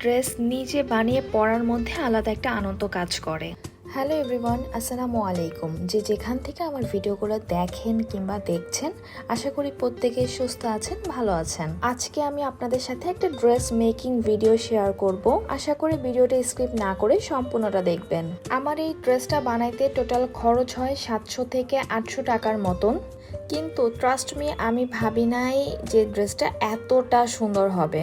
Dress নিজে বানিয়ে পরার মধ্যে আলাদা একটা আনন্দ কাজ করে। হ্যালো এভরিওয়ান, আসসালামু আলাইকুম। যেখান থেকে আমার ভিডিওগুলো দেখেন কিংবা দেখছেন, আশা করি প্রত্যেকে সুস্থ আছেন, ভালো আছেন। আজকে আমি আপনাদের সাথে একটা ড্রেস মেকিং ভিডিও শেয়ার করব। আশা করি ভিডিওটা স্কিপ না করে সম্পূর্ণটা দেখবেন। আমার এই ড্রেসটা বানাইতে টোটাল খরচ হয় 700 থেকে 800 টাকার মতন। কিন্তু ট্রাস্ট মি, আমি ভাবি নাই যে ড্রেসটা এতটা সুন্দর হবে।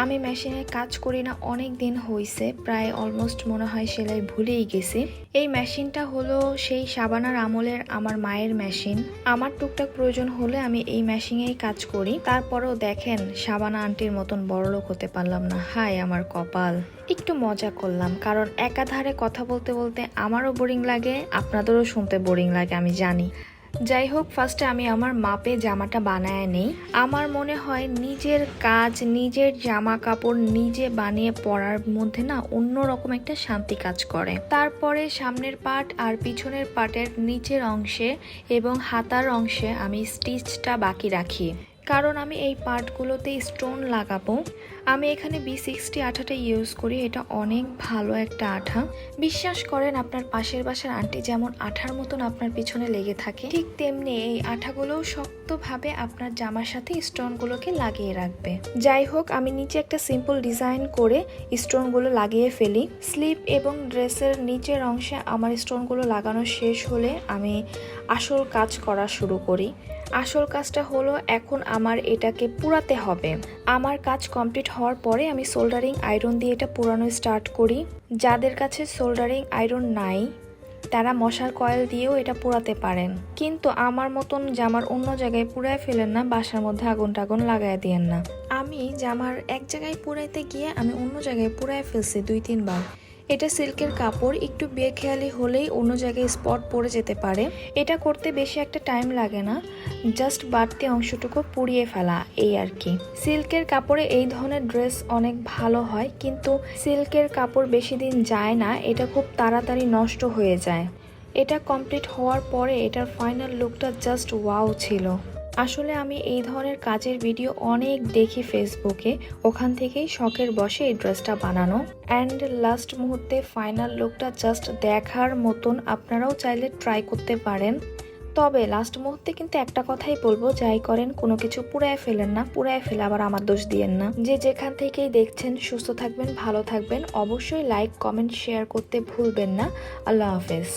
আমি মেশিনে কাজ করি না অনেক দিন হয়েছে, প্রায় অলমোস্ট মনে হয় সেলাই ভুলেই গেছি। এই মেশিনটা হলো সেই শাবানার আমলের আমার মায়ের মেশিন। আমার টুকটাক প্রয়োজন হলে আমি এই মেশিনেই কাজ করি। তারপরেও দেখেন শাবানা আন্টির মতন বড়লোক হতে পারলাম না। হায় আমার কপাল। একটু মজা করলাম, কারণ একাধারে কথা বলতে বলতে আমারও বোরিং লাগে, আপনাদেরও শুনতে বোরিং লাগে আমি জানি। যাই হোক, ফার্স্টে আমি আমার মাপে জামাটা বানায় নেই। আমার মনে হয় নিজের কাজ, নিজের জামা কাপড় নিজে বানিয়ে পরার মধ্যে না অন্যরকম একটা শান্তি কাজ করে। তারপরে সামনের পার্ট আর পিছনের পার্টের নিচের অংশে এবং হাতার অংশে আমি স্টিচটা বাকি রাখি, কারণ আমি এই পার্টগুলোতে স্টোন লাগাবো। আমি এখানে B60 আঠাটা ইউজ করি। এটা অনেক ভালো একটা আঠা। বিশ্বাস করেন, আপনার পাশের বাসার আন্টি যেমন আঠার মতন আপনার পিছনে লেগে থাকে, ঠিক তেমনি এই আঠাগুলোও শক্তভাবে আপনার জামার সাথে স্টোনগুলোকে লাগিয়ে রাখবে। যাই হোক, আমি নিচে একটা সিম্পল ডিজাইন করে স্টোনগুলো লাগিয়ে ফেলি। স্লিপ এবং ড্রেসের নিচের অংশে আমার স্টোনগুলো লাগানো শেষ হলে আমি আসল কাজ করা শুরু করি। আসল কাজটা হলো এখন আমার এটাকে পুরাতে হবে। আমার কাজ কমপ্লিট হওয়ার পরে আমি সোল্ডারিং আয়রন দিয়ে এটা পুরানো স্টার্ট করি। যাদের কাছে সোল্ডারিং আয়রন নাই তারা মশার কয়েল দিয়েও এটা পোড়াতে পারেন, কিন্তু আমার মতন জামার অন্য জায়গায় পুড়ায় ফেলেন না, বাসার মধ্যে আগুন টাগুন লাগাই দিয়েন না। আমি জামার এক জায়গায় পুড়াইতে গিয়ে আমি অন্য জায়গায় পুড়ায় ফেলছি 2-3 বার। এটা সিল্কের কাপড়, একটু বেখেয়ালি হলেই অন্য জায়গায় স্পট পড়ে যেতে পারে। এটা করতে বেশি একটা টাইম লাগে না, জাস্ট বাড়তি অংশটুকু পুড়িয়ে ফেলা, এই আর কি। সিল্কের কাপড়ে এই ধরনের ড্রেস অনেক ভালো হয়, কিন্তু সিল্কের কাপড় বেশি দিন যায় না, এটা খুব তাড়াতাড়ি নষ্ট হয়ে যায়। এটা কমপ্লিট হওয়ার পরে এটার ফাইনাল লুকটা জাস্ট ওয়াও ছিল। আসলে আমি এই ধরনের কাজের ভিডিও অনেক দেখি ফেসবুকে, ওখান থেকেই শখের বশে এই ড্রেসটা বানানো। অ্যান্ড লাস্ট মুহূর্তে ফাইনাল লুকটা জাস্ট দেখার মতন, আপনারাও চাইলে ট্রাই করতে পারেন। তবে লাস্ট মুহূর্তে কিন্তু একটা কথাই বলবো, যাই করেন কোনো কিছু পুড়ায় ফেলেন না, পুড়ায় ফেলে আবার আমার দোষ দিয়েন না। যেখান থেকেই দেখছেন সুস্থ থাকবেন, ভালো থাকবেন। অবশ্যই লাইক, কমেন্ট, শেয়ার করতে ভুলবেন না। আল্লাহ হাফেজ।